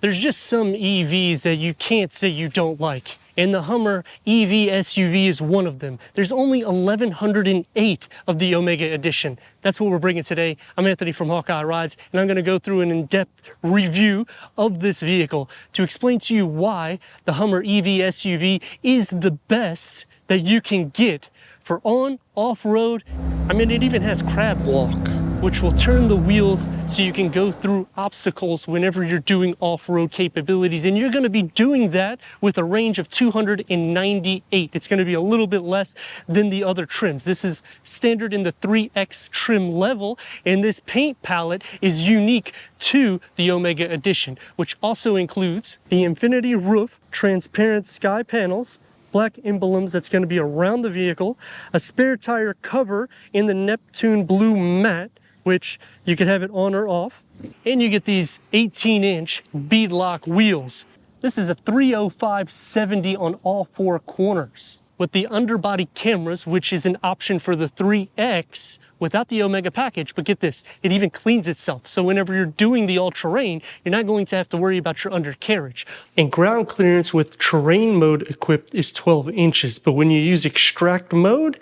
There's just some EVs that you can't say you don't like, and the Hummer EV SUV is one of them. There's only 1,108 of the Omega Edition. That's what we're bringing today. I'm Anthony from Hawkeye Rides, and I'm gonna go through an in-depth review of this vehicle to explain to you why the Hummer EV SUV is the best that you can get for off-road. I mean, it even has crab walk, which will turn the wheels so you can go through obstacles whenever you're doing off-road capabilities. And you're gonna be doing that with a range of 298. It's gonna be a little bit less than the other trims. This is standard in the 3X trim level, and this paint palette is unique to the Omega Edition, which also includes the infinity roof, transparent sky panels, black emblems that's going to be around the vehicle, a spare tire cover in the Neptune blue matte, which you can have it on or off, and you get these 18-inch beadlock wheels. This is a 305/70 on all four corners. With the underbody cameras, which is an option for the 3X without the Omega package, but get this, it even cleans itself. So whenever you're doing the all-terrain, you're not going to have to worry about your undercarriage. And ground clearance with terrain mode equipped is 12 inches, but when you use extract mode,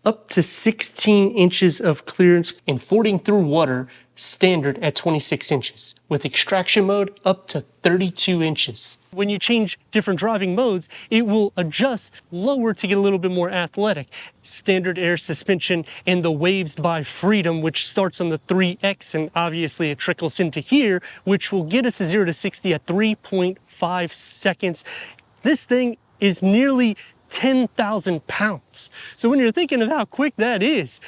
up to 16 inches of clearance, and fording through water standard at 26 inches. With extraction mode, up to 32 inches. When you change different driving modes, it will adjust lower to get a little bit more athletic. Standard air suspension and the Waves by Freedom, which starts on the 3X, and obviously it trickles into here, which will get us a 0 to 60 at 3.5 seconds. This thing is nearly 10,000 pounds. So when you're thinking of how quick that is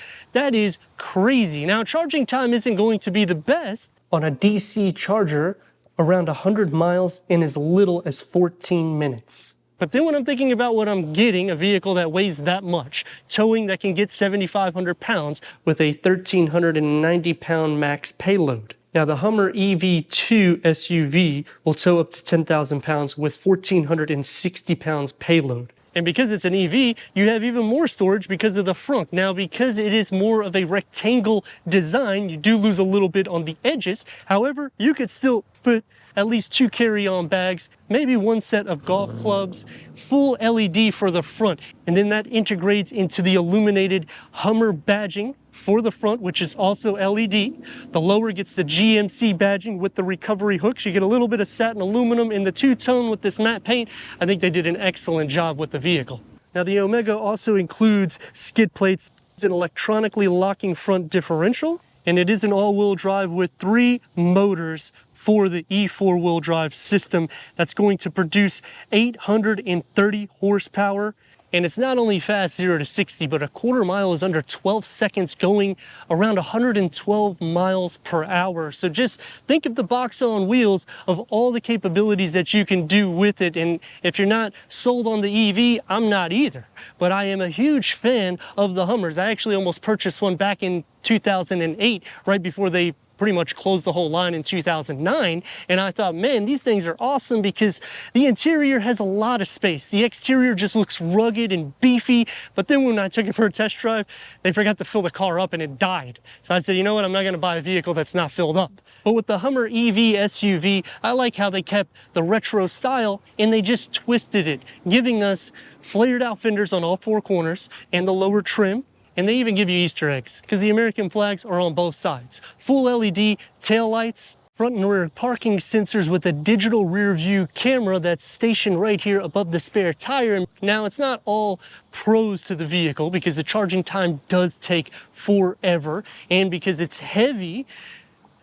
crazy. Now, charging time isn't going to be the best. On a DC charger, around 100 miles in as little as 14 minutes. But then when I'm thinking about what I'm getting, a vehicle that weighs that much, towing that can get 7,500 pounds with a 1,390 pound max payload. Now, the Hummer EV2 SUV will tow up to 10,000 pounds with 1,460 pounds payload. And because it's an EV, you have even more storage because of the front. Now, because it is more of a rectangle design, you do lose a little bit on the edges. However, you could still fit at least 2 carry-on bags, maybe 1 set of golf clubs, full LED for the front. And then that integrates into the illuminated Hummer badging for the front, which is also LED. The lower gets the GMC badging with the recovery hooks. You get a little bit of satin aluminum in the two-tone with this matte paint. I think they did an excellent job with the vehicle. Now, the Omega also includes skid plates, an electronically locking front differential, and it is an all-wheel drive with 3 motors for the E4 wheel drive system that's going to produce 830 horsepower. And it's not only fast 0 to 60, but a quarter mile is under 12 seconds, going around 112 miles per hour. So just think of the box on wheels of all the capabilities that you can do with it. And if you're not sold on the EV, I'm not either. But I am a huge fan of the Hummers. I actually almost purchased one back in 2008, right before they pretty much closed the whole line in 2009, and I thought, man, these things are awesome because the interior has a lot of space. The exterior just looks rugged and beefy, but then when I took it for a test drive, they forgot to fill the car up and it died. So I said, you know what, I'm not gonna buy a vehicle that's not filled up. But with the Hummer EV SUV, I like how they kept the retro style and they just twisted it, giving us flared out fenders on all 4 corners and the lower trim. And they even give you Easter eggs because the American flags are on both sides. Full LED taillights, front and rear parking sensors with a digital rear view camera that's stationed right here above the spare tire. Now, it's not all pros to the vehicle because the charging time does take forever, and because it's heavy,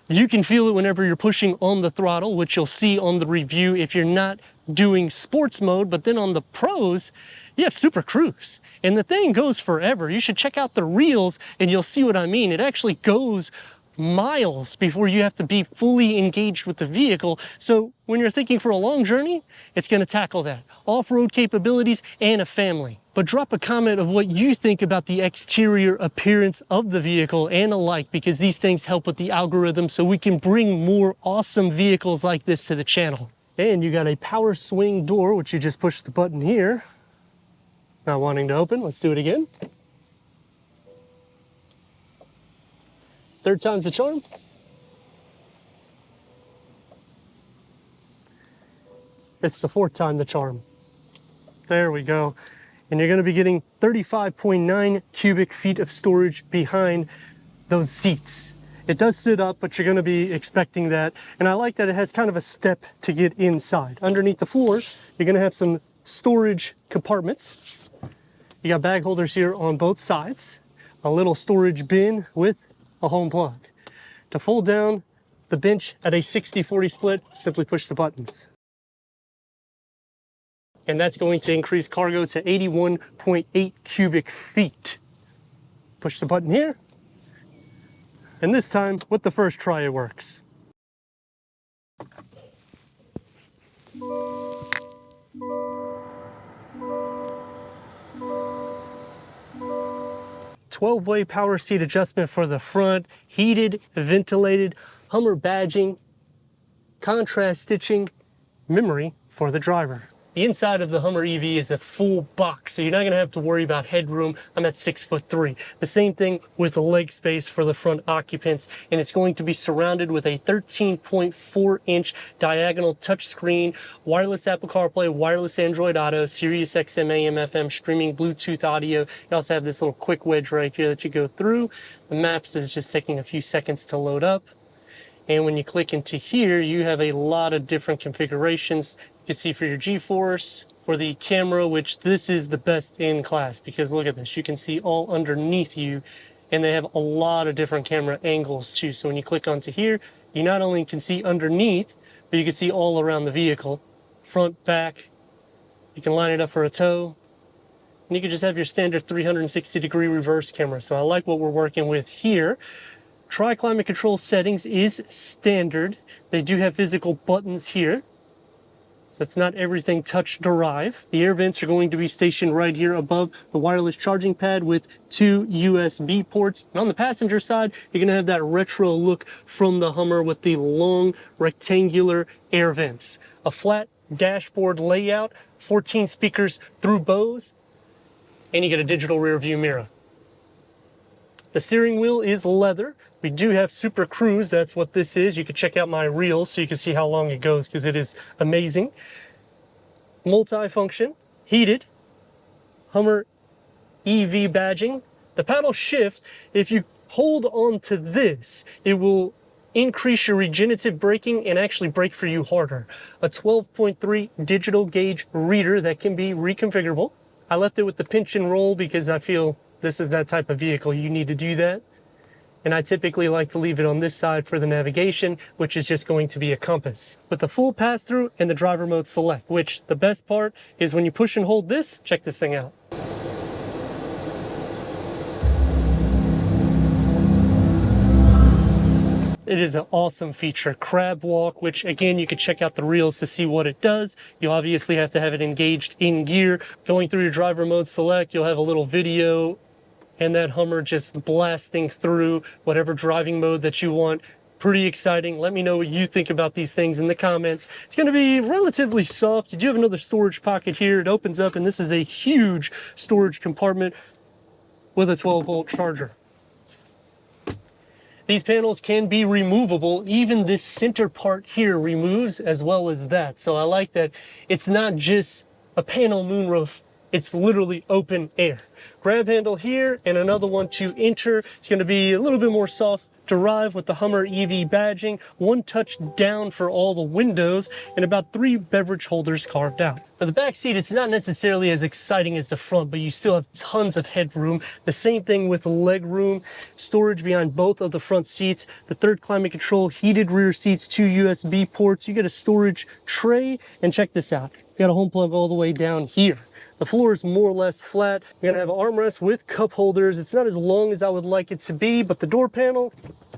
you can feel it whenever you're pushing on the throttle, which you'll see on the review if you're not doing sports mode. But then on the pros, you have Super Cruise, and the thing goes forever. You should check out the reels and you'll see what I mean. It actually goes miles before you have to be fully engaged with the vehicle. So when you're thinking for a long journey, it's going to tackle that. Off-road capabilities and a family. But drop a comment of what you think about the exterior appearance of the vehicle and alike, because these things help with the algorithm so we can bring more awesome vehicles like this to the channel. And you got a power swing door, which you just push the button here. Not wanting to open. Let's do it again. 3rd time's the charm. It's the fourth time the charm. There we go. And you're going to be getting 35.9 cubic feet of storage behind those seats. It does sit up, but you're going to be expecting that. And I like that it has kind of a step to get inside. Underneath the floor, you're going to have some storage compartments. You got bag holders here on both sides, a little storage bin with a home plug. To fold down the bench at a 60-40 split, simply push the buttons. And that's going to increase cargo to 81.8 cubic feet. Push the button here. And this time, with the first try, it works. 12-way power seat adjustment for the front, heated, ventilated, Hummer badging, contrast stitching, memory for the driver. The inside of the Hummer EV is a full box, so you're not gonna have to worry about headroom. I'm at 6'3". The same thing with the leg space for the front occupants, and it's going to be surrounded with a 13.4-inch diagonal touchscreen, wireless Apple CarPlay, wireless Android Auto, Sirius XM, AM, FM, streaming, Bluetooth audio. You also have this little quick wedge right here that you go through. The maps is just taking a few seconds to load up. And when you click into here, you have a lot of different configurations. You can see for your G-force, for the camera, which this is the best in class, because look at this, you can see all underneath you, and they have a lot of different camera angles too. So when you click onto here, you not only can see underneath, but you can see all around the vehicle, front, back. You can line it up for a tow, and you can just have your standard 360-degree reverse camera. So I like what we're working with here. Tri-climate control settings is standard. They do have physical buttons here, so it's not everything touch derive. The air vents are going to be stationed right here above the wireless charging pad with 2 USB ports. And on the passenger side, you're going to have that retro look from the Hummer with the long rectangular air vents. A flat dashboard layout, 14 speakers through Bose, and you get a digital rear view mirror. The steering wheel is leather. We do have Super Cruise, that's what this is. You can check out my reels so you can see how long it goes, because it is amazing. Multi-function, heated, Hummer EV badging. The paddle shift, if you hold on to this, it will increase your regenerative braking and actually brake for you harder. A 12.3 digital gauge reader that can be reconfigurable. I left it with the pinch and roll because I feel this is that type of vehicle, you need to do that. And I typically like to leave it on this side for the navigation, which is just going to be a compass. With the full pass-through and the driver mode select, which the best part is when you push and hold this, check this thing out. It is an awesome feature. Crab walk, which again, you can check out the reels to see what it does. You obviously have to have it engaged in gear. Going through your driver mode select, you'll have a little video and that Hummer just blasting through whatever driving mode that you want. Pretty exciting. Let me know what you think about these things in the comments. It's going to be relatively soft. You do have another storage pocket here. It opens up, and this is a huge storage compartment with a 12-volt charger. These panels can be removable. Even this center part here removes as well as that. So I like that it's not just a panel moonroof. It's literally open air. Grab handle here and another one to enter. It's going to be a little bit more soft drive with the Hummer EV badging, one touch down for all the windows, and about 3 beverage holders carved out. Now the back seat, it's not necessarily as exciting as the front, but you still have tons of headroom. The same thing with leg room, storage behind both of the front seats, the third climate control, heated rear seats, 2 USB ports. You get a storage tray, and check this out. You got a home plug all the way down here. The floor is more or less flat. You're gonna have an armrest with cup holders. It's not as long as I would like it to be, but the door panel,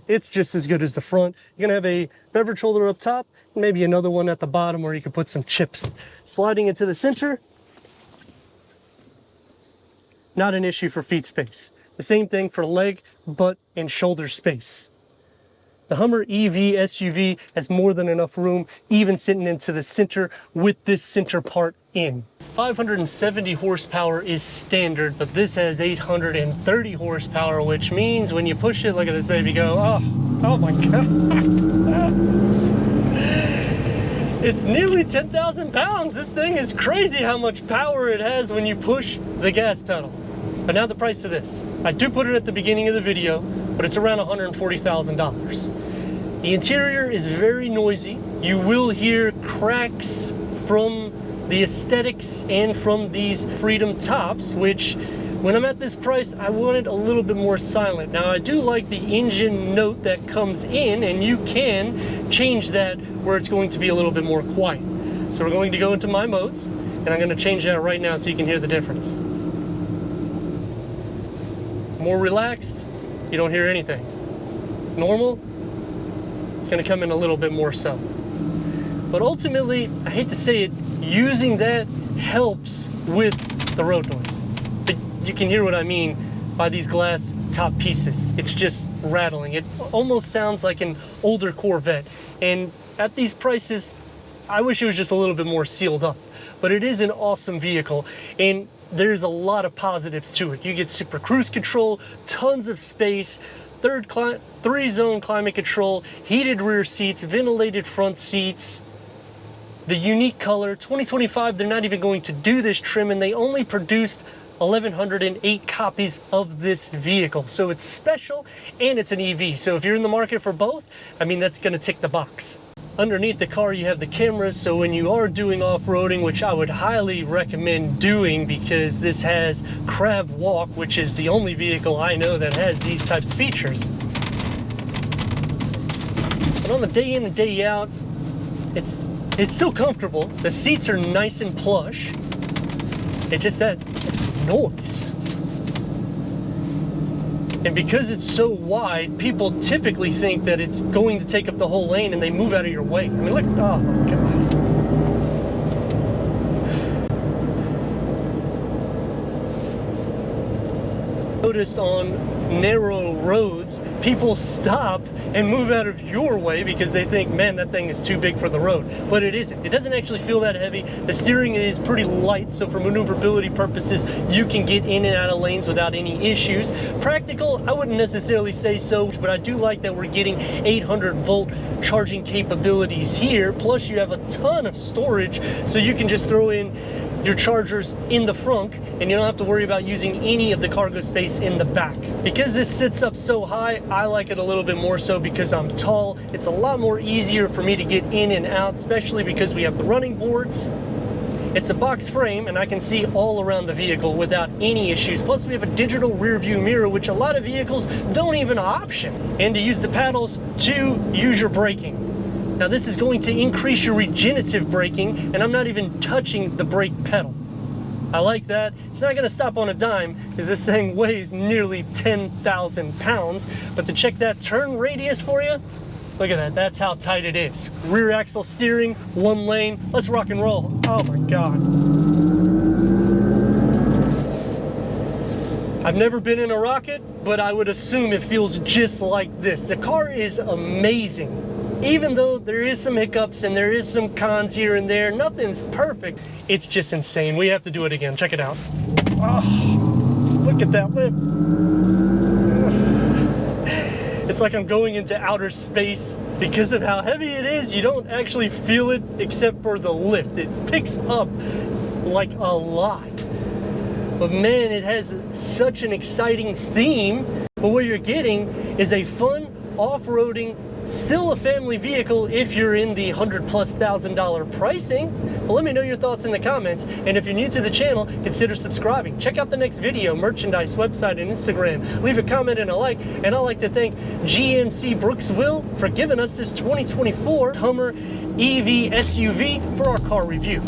it's just as good as the front. You're gonna have a beverage holder up top, maybe another one at the bottom where you can put some chips. Sliding into the center, not an issue for feet space. The same thing for leg, butt, and shoulder space. The Hummer EV SUV has more than enough room, even sitting into the center with this center part in. 570 horsepower is standard, but this has 830 horsepower, which means when you push it, look at this baby go, oh my God. It's nearly 10,000 pounds. This thing is crazy how much power it has when you push the gas pedal. But now the price of this. I do put it at the beginning of the video, but it's around $140,000. The interior is very noisy. You will hear cracks from the aesthetics and from these Freedom tops, which when I'm at this price, I wanted a little bit more silent. Now I do like the engine note that comes in, and you can change that where it's going to be a little bit more quiet. So we're going to go into my modes, and I'm going to change that right now so you can hear the difference. More relaxed, you don't hear anything. Normal, it's going to come in a little bit more so. But ultimately, I hate to say it, using that helps with the road noise. But you can hear what I mean by these glass top pieces. It's just rattling. It almost sounds like an older Corvette. And at these prices, I wish it was just a little bit more sealed up. But it is an awesome vehicle, and there's a lot of positives to it. You get super cruise control, tons of space, 3-zone climate control, heated rear seats, ventilated front seats, the unique color. 2025, they're not even going to do this trim, and they only produced 1,108 copies of this vehicle. So it's special, and it's an EV. So if you're in the market for both, I mean, that's gonna tick the box. Underneath the car, you have the cameras, so when you are doing off-roading, which I would highly recommend doing because this has crab walk, which is the only vehicle I know that has these type of features. But on the day in and day out, it's still comfortable. The seats are nice and plush. It's just that noise. And because it's so wide, people typically think that it's going to take up the whole lane, and they move out of your way. I mean, look, oh my God. Noticed on narrow roads, people stop and move out of your way because they think, man, that thing is too big for the road. But it isn't. It doesn't actually feel that heavy. The steering is pretty light, so for maneuverability purposes, you can get in and out of lanes without any issues. Practical, I wouldn't necessarily say so, but I do like that we're getting 800-volt charging capabilities here. Plus, you have a ton of storage, so you can just throw in your chargers in the front, and you don't have to worry about using any of the cargo space in the back. Because this sits up so high, I like it a little bit more so because I'm tall. It's a lot more easier for me to get in and out, especially because we have the running boards. It's a box frame, and I can see all around the vehicle without any issues. Plus, we have a digital rear view mirror, which a lot of vehicles don't even option. And to use the paddles to use your braking. Now this is going to increase your regenerative braking, and I'm not even touching the brake pedal. I like that. It's not gonna stop on a dime because this thing weighs nearly 10,000 pounds. But to check that turn radius for you, look at that, that's how tight it is. Rear axle steering, one lane, let's rock and roll. Oh my God. I've never been in a Rocket, but I would assume it feels just like this. The car is amazing. Even though there is some hiccups and there is some cons here and there, nothing's perfect. It's just insane. We have to do it again. Check it out. Oh, look at that lip. It's like I'm going into outer space. Because of how heavy it is, you don't actually feel it except for the lift. It picks up like a lot. But man, it has such an exciting theme. But what you're getting is a fun off-roading, still a family vehicle if you're in the $100,000+ pricing. But let me know your thoughts in the comments, and if you're new to the channel, consider subscribing. Check out the next video, merchandise, website, and Instagram. Leave a comment and a like, and I'd like to thank GMC Brooksville for giving us this 2024 Hummer EV SUV for our car review.